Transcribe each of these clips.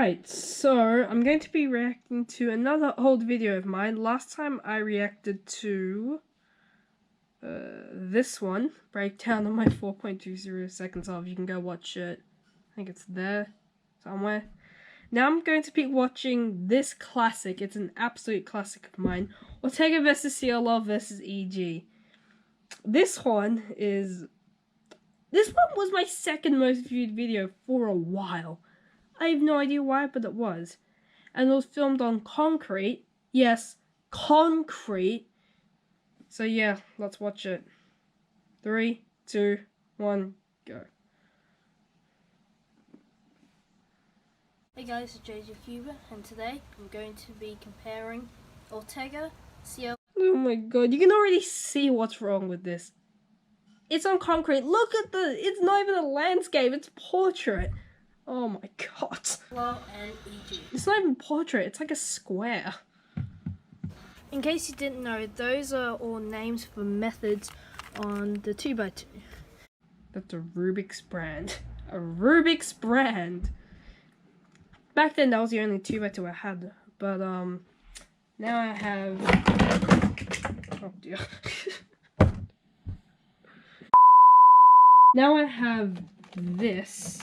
Alright, so I'm going to be reacting to another old video of mine. Last time I reacted to this one, breakdown on my 4.20 seconds of. You can go watch it. I think it's there somewhere. Now I'm going to be watching this classic. It's an absolute classic of mine. Ortega versus CLL versus EG. This one was my second most viewed video for a while. I have no idea why, but it was. And it was filmed on concrete. Yes, concrete. So yeah, let's watch it. 3, 2, 1, go. Hey guys, it's JJ Cuba, and today I'm going to be comparing Ortega, CLL. Oh my god, you can already see what's wrong with this. It's on concrete. Look at it's not even a landscape, it's portrait. Oh my god. And EG. It's not even portrait, it's like a square. In case you didn't know, those are all names for methods on the 2x2. That's a Rubik's brand. A Rubik's brand. Back then that was the only 2x2 I had. But now I have, oh dear. Now I have this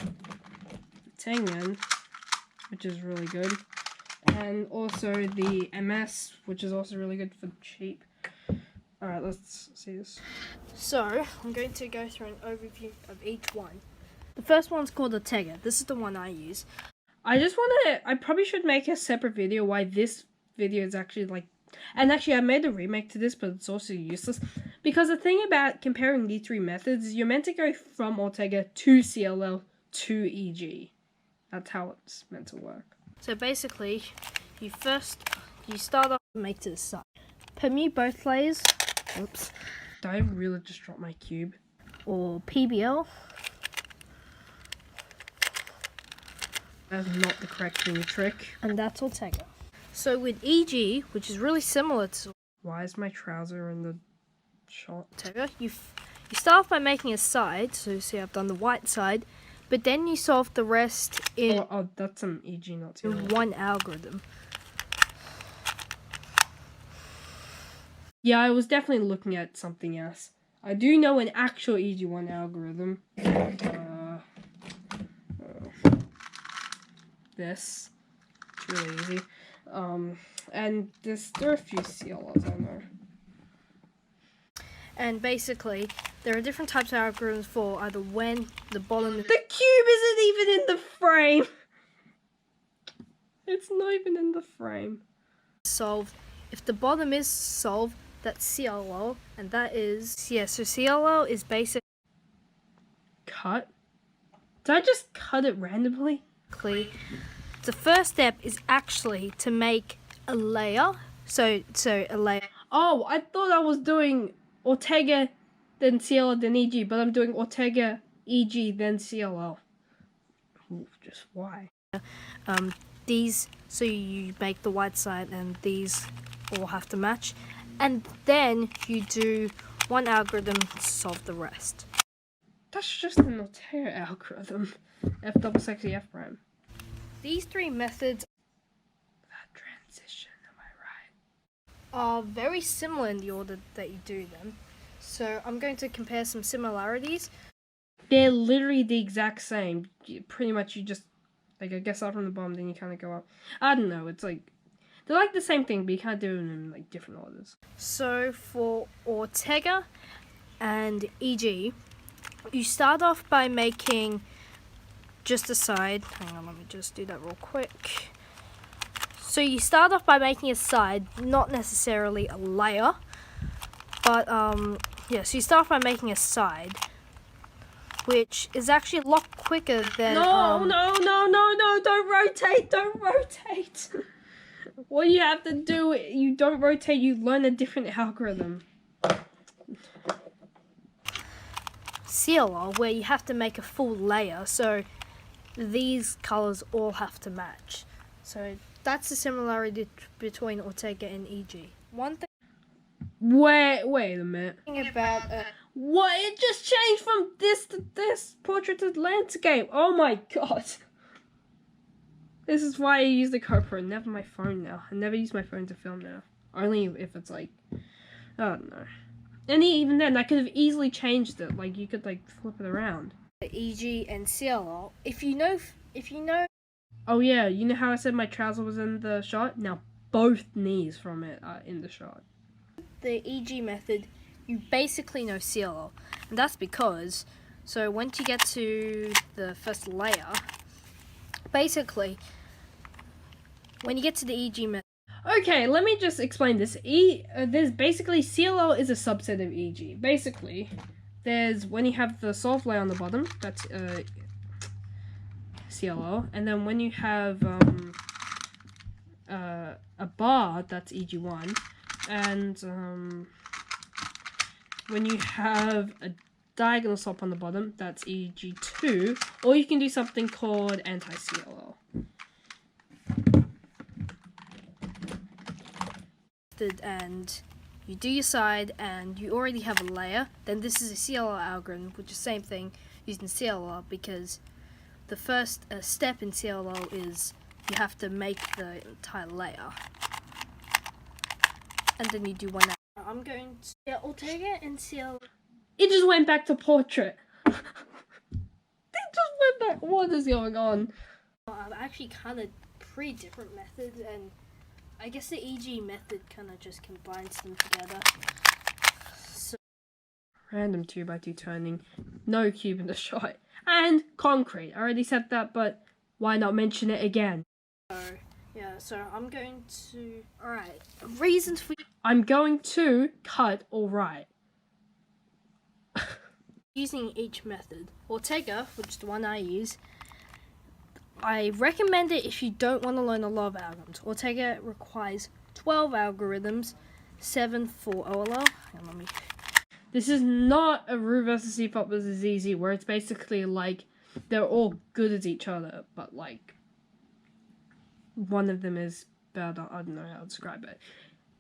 Tengen, which is really good, and also the MS, which is also really good for cheap. Alright, let's see this. So, I'm going to go through an overview of each one. The first one's called Ortega. This is the one I use. I probably should make a separate video why this video is actually like, and actually I made a remake to this, but it's also useless. Because the thing about comparing these three methods is you're meant to go from Ortega to CLL to EG. That's how it's meant to work. So basically, you start off and make to the side. Permute both layers. Oops. Did I really just drop my cube? Or PBL. That's not the correct finger trick. And that's Ortega. So with EG, which is really similar to Why is my trouser in the shot? Ortega, you start off by making a side. So you see I've done the white side. But then you solve the rest in Oh, that's some EG, not CLL. one algorithm. Yeah, I was definitely looking at something else. I do know an actual EG1 algorithm. This. It's really easy. And there are a few CLLs I know. And basically, there are different types of algorithms for either when the bottom... The cube isn't even in the frame! It's not even in the frame. Solved. If the bottom is solved, that's CLL, and that is... Yeah, so CLL is basically... Cut? Did I just cut it randomly? The first step is actually to make a layer. So a layer... Oh, I thought I was doing Ortega, then CLL, then EG, but I'm doing Ortega, EG, then CLL. Ooh, just why? So you make the white side and these all have to match. And then you do one algorithm to solve the rest. That's just an Ortega algorithm. F double sexy F prime. These three methods That transition, am I right? are very similar in the order that you do them. So I'm going to compare some similarities. They're literally the exact same. Pretty much you just, like, I guess up from the bottom, then you kind of go up. I don't know, it's like, they're like the same thing, but you can't do them in, like, different orders. So for Ortega and EG, you start off by making just a side. Hang on, let me just do that real quick. So you start off by making a side, not necessarily a layer, but yeah, so you start off by making a side, which is actually a lot quicker than... No, don't rotate! What you have to do, you don't rotate, you learn a different algorithm. CLL, where you have to make a full layer, so these colors all have to match. So that's the similarity between Ortega and EG. One thing... Wait a minute. about... What? It just changed from this to this. Portrait to landscape. Oh my god. This is why I use the GoPro, never my phone now. I never use my phone to film now. Only if it's like, I don't know. And even then, I could have easily changed it. Like, you could like flip it around. EG and CLL. If you know. Oh yeah, you know how I said my trouser was in the shot? Now both knees from it are in the shot. The EG method, you basically know CLL, and that's because, so once you get to the first layer, basically, when you get to the EG method. Okay, let me just explain this. There's basically CLL is a subset of EG. Basically, there's when you have the soft layer on the bottom, that's CLL, and then when you have a bar, that's EG1, and when you have a diagonal slope on the bottom, that's EG2, or you can do something called anti-CLL. And you do your side and you already have a layer, then this is a CLL algorithm, which is the same thing using CLL, because the first step in CLL is you have to make the entire layer, and then you do one. I'm going to Ortega and CLL. It just went back to portrait. It just went back. What is going on? Actually kind of pretty different methods, and I guess the EG method kind of just combines them together. So, random 2x2 turning, no cube in the shot, and concrete. I already said that, but why not mention it again? So I'm going to. Alright, reasons for. I'm going to cut alright. Using each method. Ortega, which is the one I use, I recommend it if you don't want to learn a lot of algorithms. Ortega requires 12 algorithms, 7 for OLL. This is not a Ru versus C-pop versus ZZ, where it's basically like they're all good at each other, but like one of them is better. I don't know how to describe it.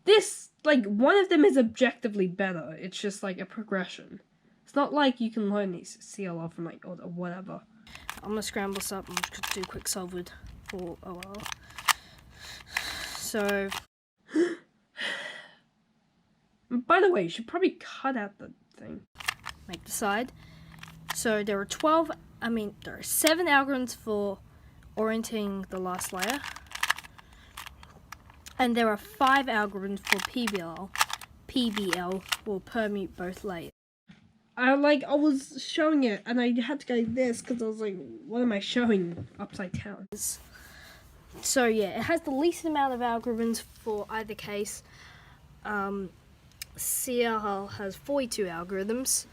This, like, one of them is objectively better. It's just like a progression. It's not like you can learn these CLL from like or whatever. I'm gonna scramble this up and just do a quick solve with for OL. So, by the way, you should probably cut out the thing. Make the side. So there are 7 algorithms for orienting the last layer, and there are 5 algorithms for PBL. PBL will permute both layers. I was showing it and I had to go like this because I was like, what am I showing upside down? So yeah, it has the least amount of algorithms for either case. CLL has 42 algorithms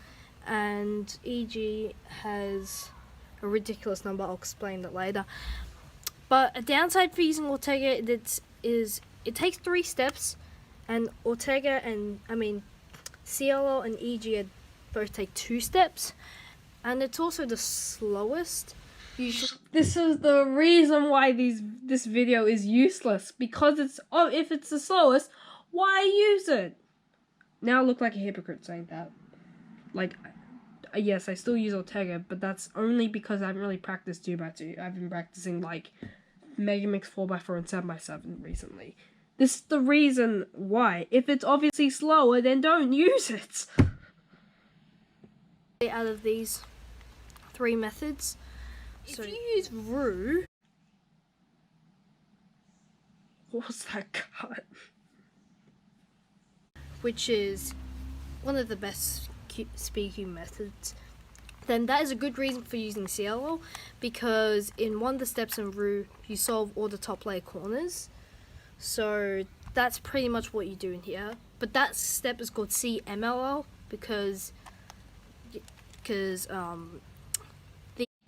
and EG has a ridiculous number. I'll explain that later. But a downside for using Ortega it takes 3 steps, and Ortega and CLL and EG both take 2 steps, and it's also the slowest. This is the reason why this video is useless, because if it's the slowest, why use it? Now I look like a hypocrite saying that. Like, yes, I still use Ortega, but that's only because I haven't really practiced 2x2. I've been practicing like Megamix 4x4 and 7x7 recently. This is the reason why. If it's obviously slower, then don't use it. Out of these 3 methods, so if you use Ru, what was that cut? Which is one of the best speed cube methods, then that is a good reason for using CLL, because in one of the steps in Ru, you solve all the top layer corners. So that's pretty much what you do in here. But that step is called CMLL because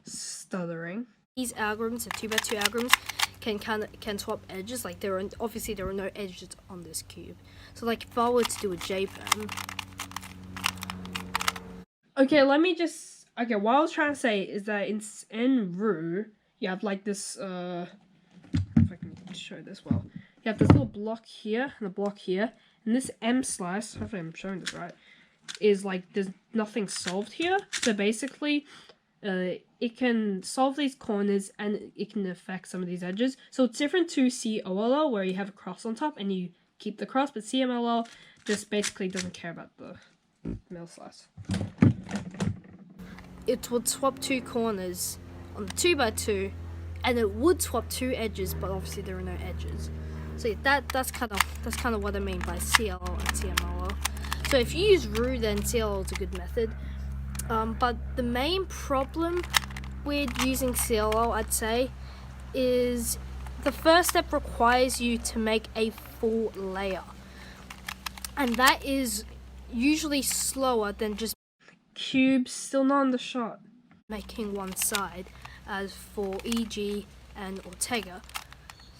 stuttering. These algorithms, the 2x2 algorithms, can swap edges. Like there are no edges on this cube. So like if I were to do a JPEM. Okay, what I was trying to say is that in Ru, you have like this, if I can show this well. You have this little block here and a block here, and this M slice, hopefully I'm showing this right, is like there's nothing solved here. So basically, it can solve these corners and it can affect some of these edges. So it's different to COLL where you have a cross on top and you keep the cross, but CMLL just basically doesn't care about the mill slice. It would swap 2 corners on the 2x2, and it would swap 2 edges, but obviously there are no edges. So that's kind of what I mean by CLL and CMLL. So if you use RU, then CLL is a good method. But the main problem with using CLL, I'd say, is the first step requires you to make a full layer, and that is usually slower than just Cube still not in the shot. making one side, as for EG and Ortega.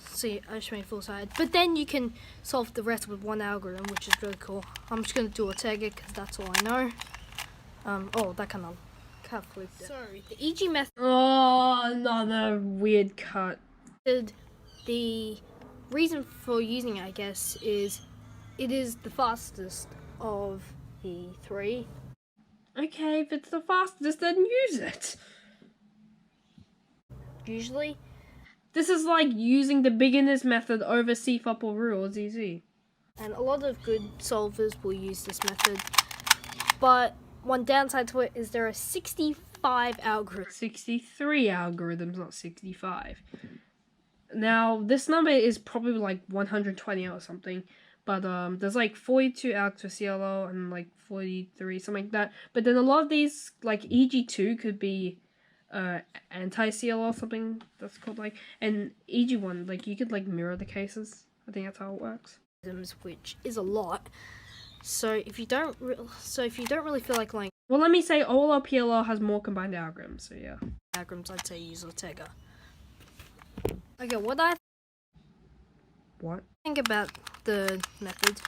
See, I just made full side, but then you can solve the rest with one algorithm, which is really cool. I'm just gonna do Ortega because that's all I know. Oh, that kind of flipped it. Sorry, the EG method. Oh, another weird cut. The reason for using it, I guess, is it is the fastest of the 3. Okay, if it's the fastest, then use it. Usually, This is like using the beginner's method over CFOP or RU or ZZ. and a lot of good solvers will use this method. But one downside to it is there are 65 algorithms. 63 algorithms, not 65. Now, this number is probably like 120 or something. But there's like 42 algs for CLL and like 43, something like that. But then a lot of these, like EG2 could be anti-CLL, something that's called like, and EG1, like you could like mirror the cases. I think that's how it works. Which is a lot. So if you don't really feel like learning Well, let me say OLL PLL has more combined algorithms, so yeah. algorithms, I'd say use Ortega. Okay, What? think about the methods.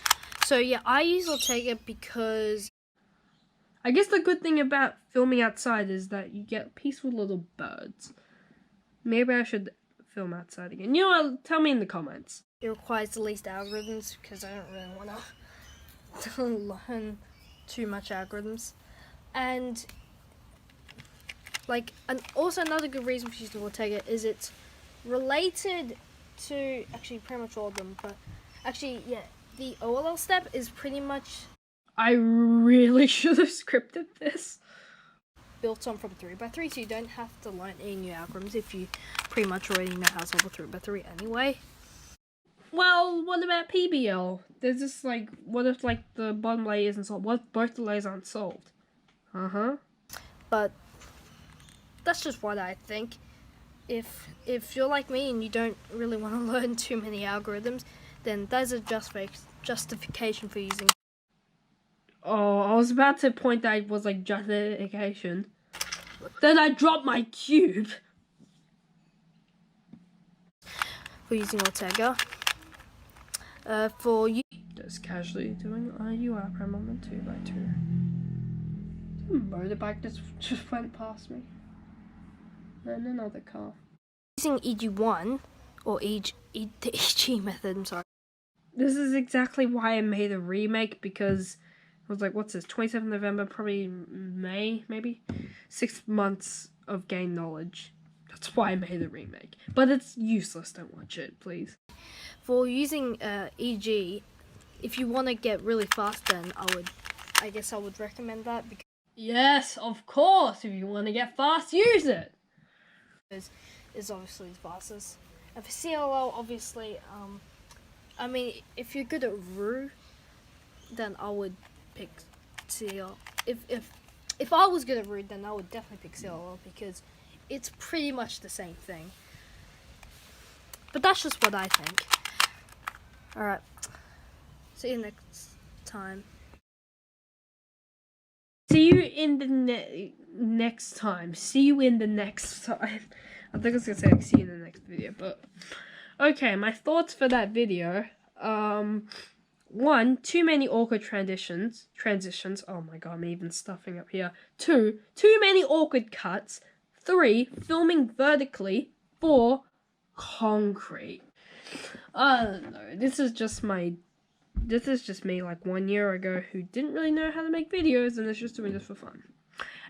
So yeah, I use Ortega because I guess the good thing about filming outside is that you get peaceful little birds. Maybe I should film outside again. You know what? Tell me in the comments. it requires the least algorithms because I don't really want to learn too much algorithms. And also another good reason for using Ortega is it's related to actually pretty much all of them, but actually yeah, the OLL step is pretty much I really should have scripted this. built on from 3x3, so you don't have to learn any new algorithms if you pretty much already know how to solve a 3x3 anyway. Well, what about PBL? There's just like, what if like the bottom layer isn't solved? What if both the layers aren't solved? But that's just what I think. If you're like me and you don't really want to learn too many algorithms, then there's a justification for using. Oh, I was about to point that it was like justification. Then I dropped my cube. For using Ortega. For you. Just casually doing a UI prime on the 2x2. A motorbike just went past me. And another car. Using EG1 or the EG method, I'm sorry. This is exactly why I made a remake, because I was like, what's this, 27th November, probably May, maybe? 6 months of gain knowledge. That's why I made a remake. But it's useless, don't watch it, please. For using EG, if you want to get really fast, then I guess I would recommend that because Yes, of course, if you want to get fast, use it! is obviously the fastest. And for CLL, obviously, I mean, if you're good at RU, then I would pick CLL. If I was good at RU, then I would definitely pick CLL because it's pretty much the same thing. But that's just what I think. Alright. See you next time. See you in the next time. See you in the next time. I think I was gonna say like, see you in the next video, but okay, my thoughts for that video. 1, too many awkward transitions. Oh my god, I'm even stuffing up here. 2, too many awkward cuts. 3, filming vertically. 4, concrete. I don't know. This is just me like 1 year ago who didn't really know how to make videos and is just doing this for fun.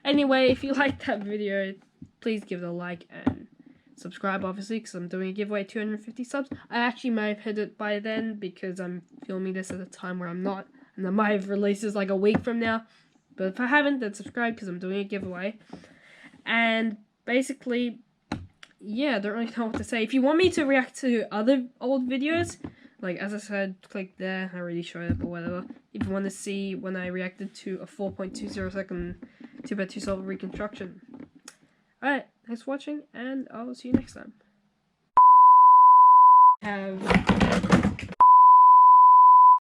Anyway, if you liked that video, please give it a like and subscribe, obviously, because I'm doing a giveaway 250 subs. I actually might have hit it by then because I'm filming this at a time where I'm not, and I might have released this like a week from now. But if I haven't, then subscribe because I'm doing a giveaway. And basically, yeah, I don't really know what to say. If you want me to react to other old videos, like as I said, click there. I already showed it, but whatever. If you want to see when I reacted to a 4.20 second 2x2 solver reconstruction. Alright, thanks for watching, and I'll see you next time. Have